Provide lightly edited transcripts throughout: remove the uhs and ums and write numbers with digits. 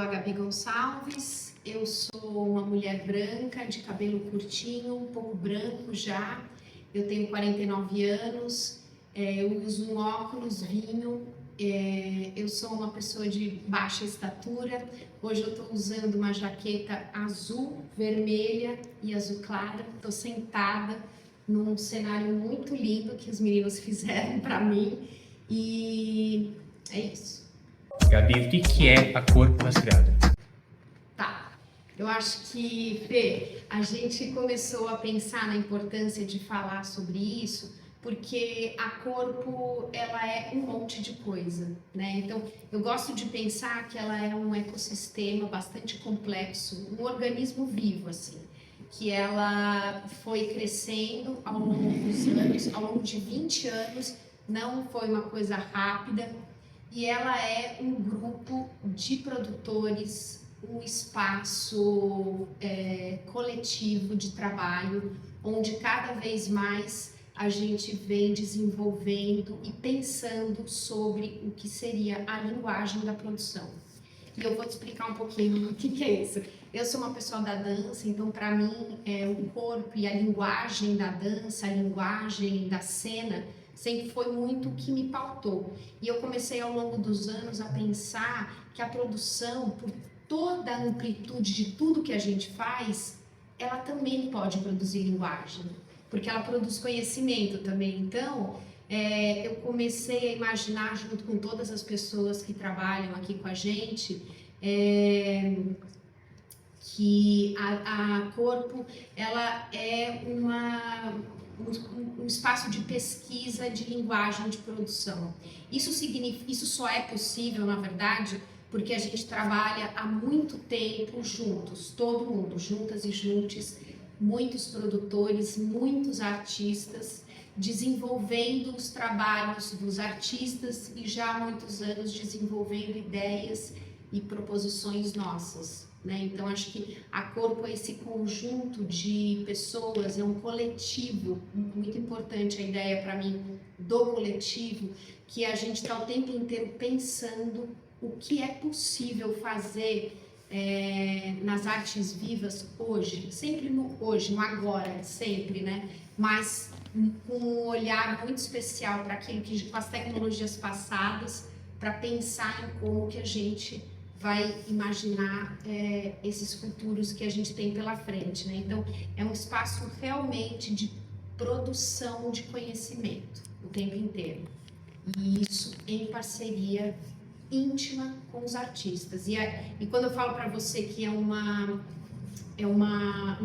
a Gabi Gonçalves, eu sou uma mulher branca, de cabelo curtinho, um pouco branco já, eu tenho 49 anos, eu uso um óculos vinho, eu sou uma pessoa de baixa estatura, hoje eu estou usando uma jaqueta azul, vermelha e azul clara, estou sentada num cenário muito lindo que os meninos fizeram para mim e é isso. Gabi, o que é a Corpo Rastreada? Tá, eu acho que, Fê, a gente começou a pensar na importância de falar sobre isso, porque a Corpo, ela é um monte de coisa, né? Então, eu gosto de pensar que ela é um ecossistema bastante complexo, um organismo vivo, assim, que ela foi crescendo ao longo dos anos, ao longo de 20 anos, não foi uma coisa rápida, e ela é um grupo de produtores, um espaço coletivo de trabalho, onde cada vez mais a gente vem desenvolvendo e pensando sobre o que seria a linguagem da produção. E eu vou te explicar um pouquinho o que é isso. Eu sou uma pessoa da dança, então para mim o corpo e a linguagem da dança, a linguagem da cena, sempre foi muito o que me pautou. E eu comecei ao longo dos anos a pensar que a produção, por toda a amplitude de tudo que a gente faz, ela também pode produzir linguagem, porque ela produz conhecimento também. Então, eu comecei a imaginar, junto com todas as pessoas que trabalham aqui com a gente, que a Corpo, ela é um espaço de pesquisa de linguagem de produção. Isso só é possível, na verdade, porque a gente trabalha há muito tempo juntos, todo mundo, juntas e juntos, muitos produtores, muitos artistas, desenvolvendo os trabalhos dos artistas e já há muitos anos desenvolvendo ideias e proposições nossas, né? Então acho que a Corpo é esse conjunto de pessoas, é um coletivo, muito importante a ideia para mim do coletivo, que a gente está o tempo inteiro pensando o que é possível fazer nas artes vivas hoje, sempre no hoje, no agora, sempre, né? Mas com um olhar muito especial para aquilo que, com as tecnologias passadas, para pensar em como que a gente vai imaginar esses futuros que a gente tem pela frente, né? Então, é um espaço realmente de produção de conhecimento o tempo inteiro. E isso em parceria íntima com os artistas. E quando eu falo para você que é um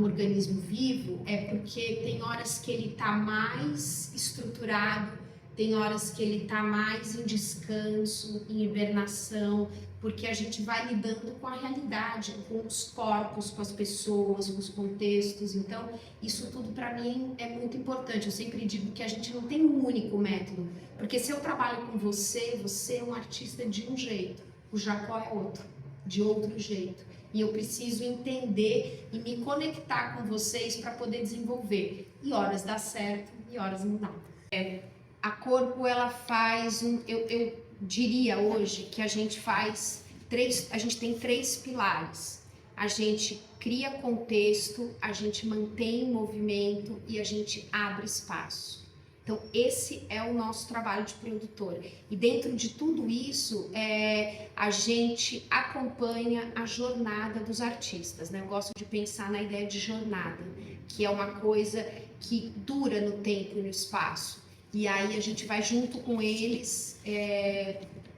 organismo vivo, é porque tem horas que ele está mais estruturado, tem horas que ele está mais em descanso, em hibernação, porque a gente vai lidando com a realidade, com os corpos, com as pessoas, com os contextos. Então, isso tudo para mim é muito importante. Eu sempre digo que a gente não tem um único método, porque se eu trabalho com você, você é um artista de um jeito, o Jacó é outro, de outro jeito. E eu preciso entender e me conectar com vocês para poder desenvolver. E horas dá certo e horas não dá. A Corpo, ela faz eu diria hoje que a gente tem três pilares. A gente cria contexto, a gente mantém movimento e a gente abre espaço. Então, esse é o nosso trabalho de produtora. E dentro de tudo isso, a gente acompanha a jornada dos artistas, né? Eu gosto de pensar na ideia de jornada, que é uma coisa que dura no tempo e no espaço. E aí a gente vai junto com eles,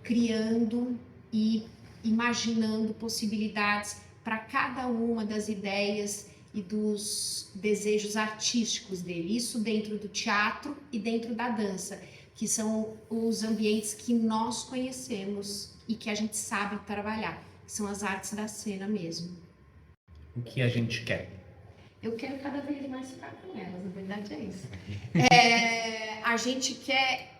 criando e imaginando possibilidades para cada uma das ideias e dos desejos artísticos dele. Isso dentro do teatro e dentro da dança, que são os ambientes que nós conhecemos e que a gente sabe trabalhar, que são as artes da cena mesmo. O que a gente quer? Eu quero cada vez mais ficar com elas, na verdade é isso. A gente quer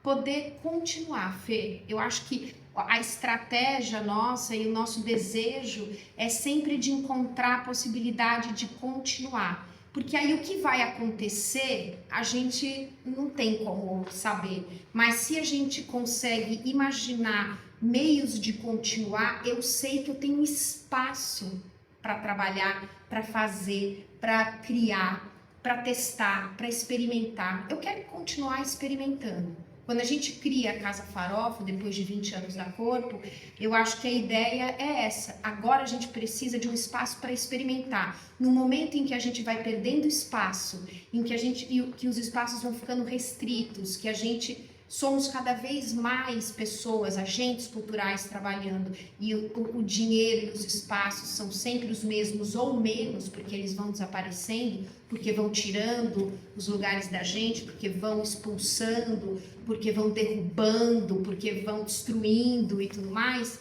poder continuar, Fê. Eu acho que a estratégia nossa e o nosso desejo é sempre de encontrar a possibilidade de continuar. Porque aí o que vai acontecer, a gente não tem como saber. Mas se a gente consegue imaginar meios de continuar, eu sei que eu tenho espaço para trabalhar, para fazer, para criar, para testar, para experimentar. Eu quero continuar experimentando. Quando a gente cria a Casa Farofa, depois de 20 anos da Corpo, eu acho que a ideia é essa. Agora a gente precisa de um espaço para experimentar. No momento em que a gente vai perdendo espaço, em que os espaços vão ficando restritos, que a gente somos cada vez mais pessoas, agentes culturais trabalhando, e o dinheiro e os espaços são sempre os mesmos ou menos, porque eles vão desaparecendo, porque vão tirando os lugares da gente, porque vão expulsando, porque vão derrubando, porque vão destruindo e tudo mais.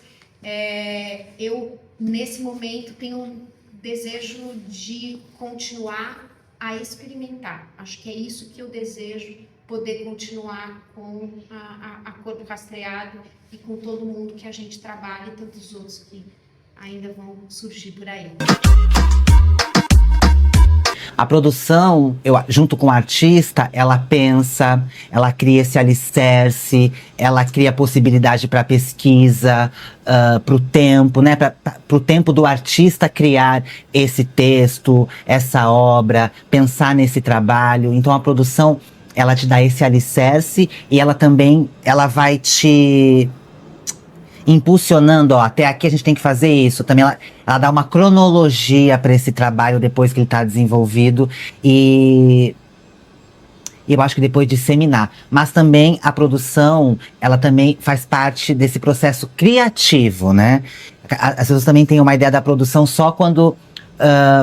Eu, nesse momento, tenho um desejo de continuar a experimentar. Acho que é isso que eu desejo, poder continuar com a Corpo Rastreado e com todo mundo que a gente trabalha e tantos outros que ainda vão surgir por aí. A produção, junto com o artista, ela pensa, ela cria esse alicerce, ela cria possibilidade para pesquisa, para o tempo, né? Para o tempo do artista criar esse texto, essa obra, pensar nesse trabalho. Então a produção, ela te dá esse alicerce e ela também, ela vai te impulsionando, ó, até aqui a gente tem que fazer isso. Também ela dá uma cronologia para esse trabalho depois que ele está desenvolvido e eu acho que depois disseminar. Mas também a produção, ela também faz parte desse processo criativo, né? As pessoas também têm uma ideia da produção só quando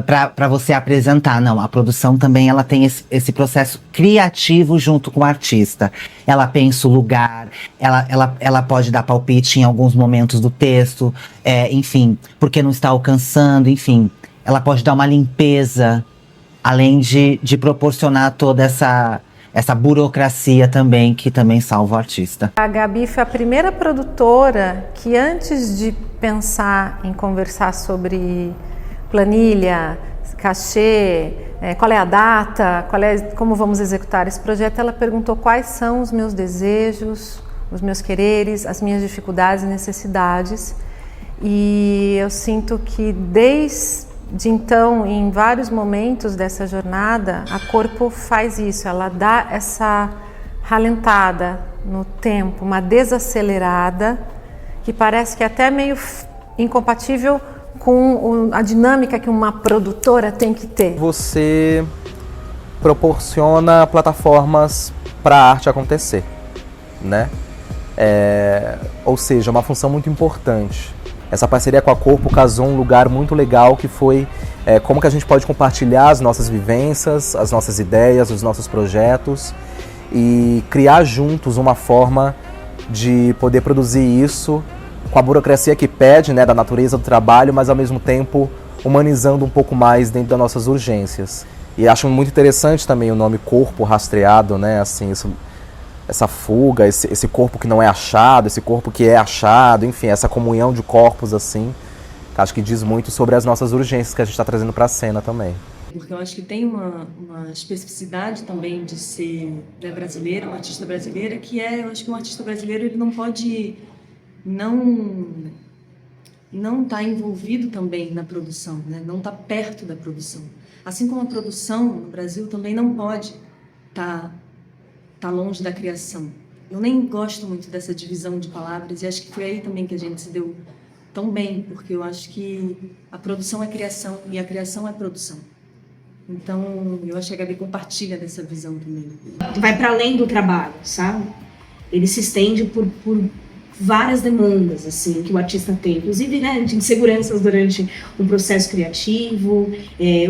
para você apresentar. Não, a produção também ela tem esse processo criativo junto com o artista. Ela pensa o lugar, ela pode dar palpite em alguns momentos do texto, enfim, porque não está alcançando, enfim. Ela pode dar uma limpeza, além de proporcionar toda essa burocracia também, que também salva o artista. A Gabi foi a primeira produtora que, antes de pensar em conversar sobre planilha, cachê, qual é a data, como vamos executar esse projeto, ela perguntou quais são os meus desejos, os meus quereres, as minhas dificuldades e necessidades. E eu sinto que desde então, em vários momentos dessa jornada, a Corpo faz isso, ela dá essa ralentada no tempo, uma desacelerada, que parece que é até meio incompatível com a dinâmica que uma produtora tem que ter. Você proporciona plataformas para a arte acontecer, né? Ou seja, uma função muito importante. Essa parceria com a Corpo casou um lugar muito legal que foi como que a gente pode compartilhar as nossas vivências, as nossas ideias, os nossos projetos e criar juntos uma forma de poder produzir isso com a burocracia que pede, né, da natureza do trabalho, mas ao mesmo tempo humanizando um pouco mais dentro das nossas urgências. E acho muito interessante também o nome Corpo Rastreado, né, assim, essa fuga, esse corpo que não é achado, esse corpo que é achado, enfim, essa comunhão de corpos, assim, acho que diz muito sobre as nossas urgências que a gente está trazendo para a cena também. Porque eu acho que tem uma especificidade também de ser brasileiro, um artista brasileiro, que eu acho que um artista brasileiro ele não pode não tá envolvido também na produção, né? Não tá perto da produção. Assim como a produção no Brasil também não pode tá longe da criação. Eu nem gosto muito dessa divisão de palavras e acho que foi aí também que a gente se deu tão bem, porque eu acho que a produção é criação e a criação é produção. Então, eu acho que a Gabi compartilha dessa visão também. Vai para além do trabalho, sabe? Ele se estende por várias demandas, assim, que o artista tem, inclusive, né, de inseguranças durante um processo criativo,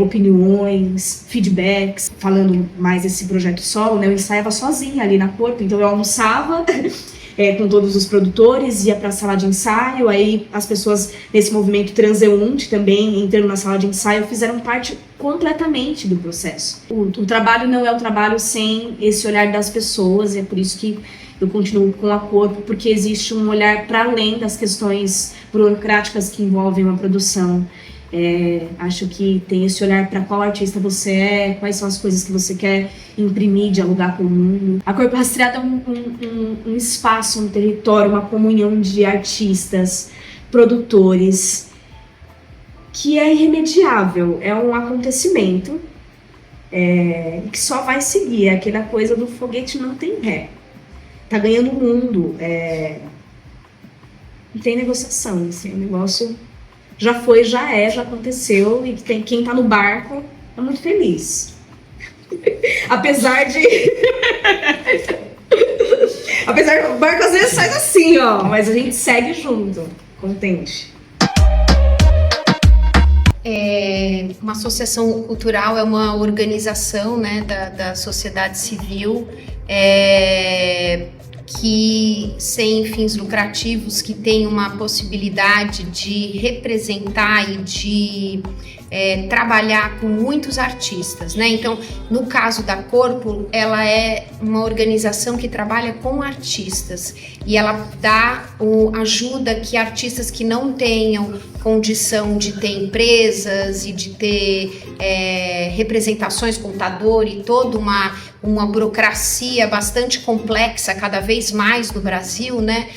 opiniões, feedbacks. Falando mais desse projeto solo, né, eu ensaiava sozinha ali na Corpo, então eu almoçava com todos os produtores, ia para a sala de ensaio, aí as pessoas nesse movimento transeunte também, entrando na sala de ensaio, fizeram parte completamente do processo. O trabalho não é um trabalho sem esse olhar das pessoas, e é por isso que eu continuo com a Corpo, porque existe um olhar para além das questões burocráticas que envolvem uma produção. Acho que tem esse olhar para qual artista você é, quais são as coisas que você quer imprimir, dialogar com o mundo. A Corpo Rastreado é um espaço, um território, uma comunhão de artistas, produtores, que é irremediável, é um acontecimento que só vai seguir, é aquela coisa do foguete não tem ré. Tá ganhando o mundo, não tem negociação, assim, o negócio já foi, já aconteceu, e quem tá no barco é muito feliz. Apesar de o barco às vezes sai assim, ó, mas a gente segue junto, contente. Uma associação cultural é uma organização, né, da sociedade civil, que sem fins lucrativos, que tem uma possibilidade de representar e de trabalhar com muitos artistas, né? Então, no caso da Corpo, ela é uma organização que trabalha com artistas e ela ajuda que artistas que não tenham condição de ter empresas e de ter representações, contador e toda uma burocracia bastante complexa, cada vez mais no Brasil, né?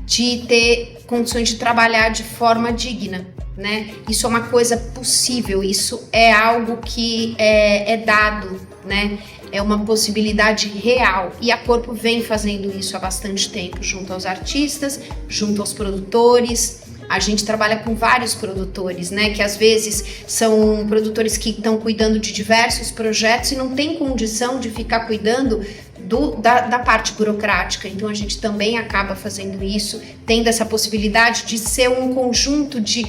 De ter condições de trabalhar de forma digna, né? Isso é uma coisa possível, isso é algo que é dado, né? É uma possibilidade real e a Corpo vem fazendo isso há bastante tempo, junto aos artistas, junto aos produtores. A gente trabalha com vários produtores, né? Que às vezes são produtores que estão cuidando de diversos projetos e não tem condição de ficar cuidando da parte burocrática. Então a gente também acaba fazendo isso, tendo essa possibilidade de ser um conjunto de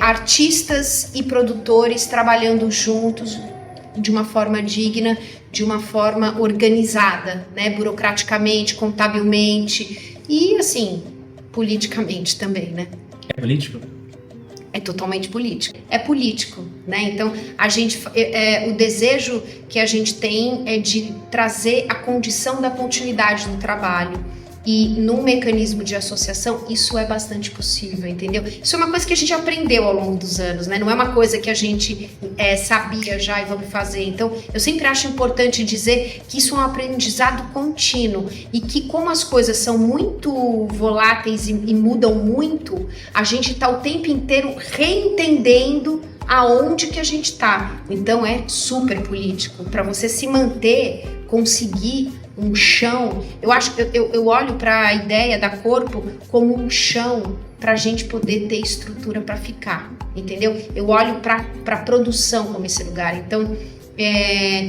artistas e produtores trabalhando juntos de uma forma digna, de uma forma organizada, né? Burocraticamente, contabilmente e assim, politicamente também, né? É político? É totalmente político. É político, né? Então, o desejo que a gente tem é de trazer a condição da continuidade do trabalho. E num mecanismo de associação, isso é bastante possível, entendeu? Isso é uma coisa que a gente aprendeu ao longo dos anos, né? Não é uma coisa que a gente sabia já e vamos fazer. Então, eu sempre acho importante dizer que isso é um aprendizado contínuo e que como as coisas são muito voláteis e mudam muito, a gente está o tempo inteiro reentendendo aonde que a gente está. Então, é super político. Para você se manter, conseguir um chão, eu olho para a ideia da Corpo como um chão para a gente poder ter estrutura para ficar, entendeu? Eu olho para a produção como esse lugar. Então,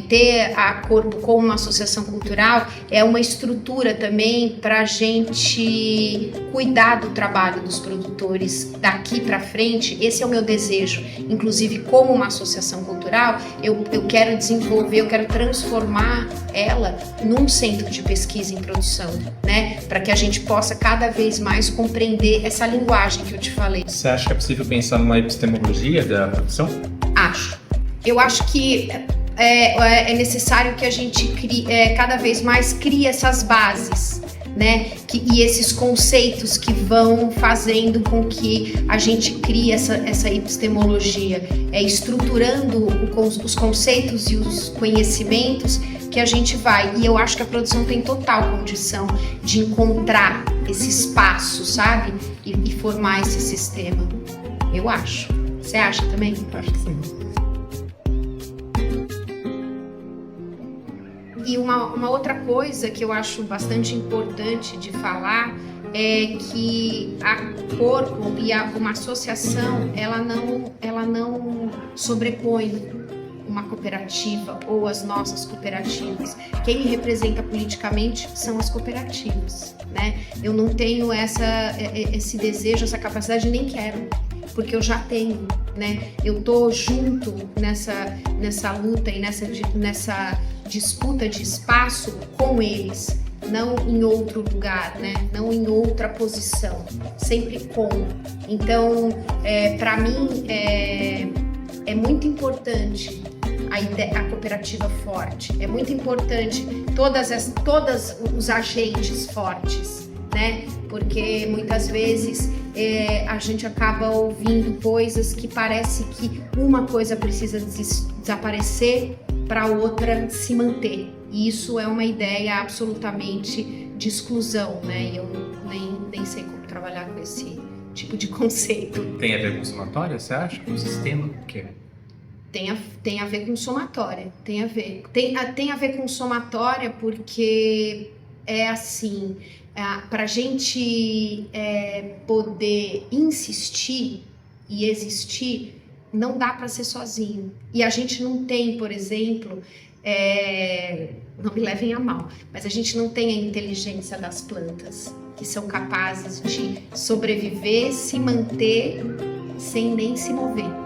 ter a Corpo como uma associação cultural é uma estrutura também para a gente cuidar do trabalho dos produtores daqui para frente. Esse é o meu desejo, inclusive como uma associação cultural, eu quero desenvolver, eu quero transformar ela num centro de pesquisa em produção, né? Para que a gente possa cada vez mais compreender essa linguagem que eu te falei. Você acha que é possível pensar numa epistemologia da produção? Acho. Eu acho que é necessário que a gente cada vez mais crie essas bases, né? E esses conceitos que vão fazendo com que a gente crie essa epistemologia, estruturando os conceitos e os conhecimentos que a gente vai. E eu acho que a produção tem total condição de encontrar esse espaço, sabe? E formar esse sistema. Eu acho. Você acha também? Acho que sim. E uma outra coisa que eu acho bastante importante de falar é que a Corpo e uma associação, ela não sobrepõe uma cooperativa ou as nossas cooperativas. Quem me representa politicamente são as cooperativas, né? Eu não tenho esse desejo, essa capacidade, nem quero, porque eu já tenho, né? Eu tô junto nessa luta e nessa disputa de espaço com eles, não em outro lugar, né? Não em outra posição, sempre com. Então, para mim, é muito importante a cooperativa forte, é muito importante todos os agentes fortes, né? Porque muitas vezes a gente acaba ouvindo coisas que parece que uma coisa precisa desaparecer para outra se manter. E isso é uma ideia absolutamente de exclusão, né? E eu nem sei como trabalhar com esse tipo de conceito. Tem a ver com somatória, você acha? Com o sistema? O quê? Tem a ver com somatória, tem a ver. Tem a ver com somatória porque é assim, para a gente poder insistir e existir, não dá para ser sozinho. E a gente não tem, por exemplo, não me levem a mal, mas a gente não tem a inteligência das plantas, que são capazes de sobreviver, se manter, sem nem se mover.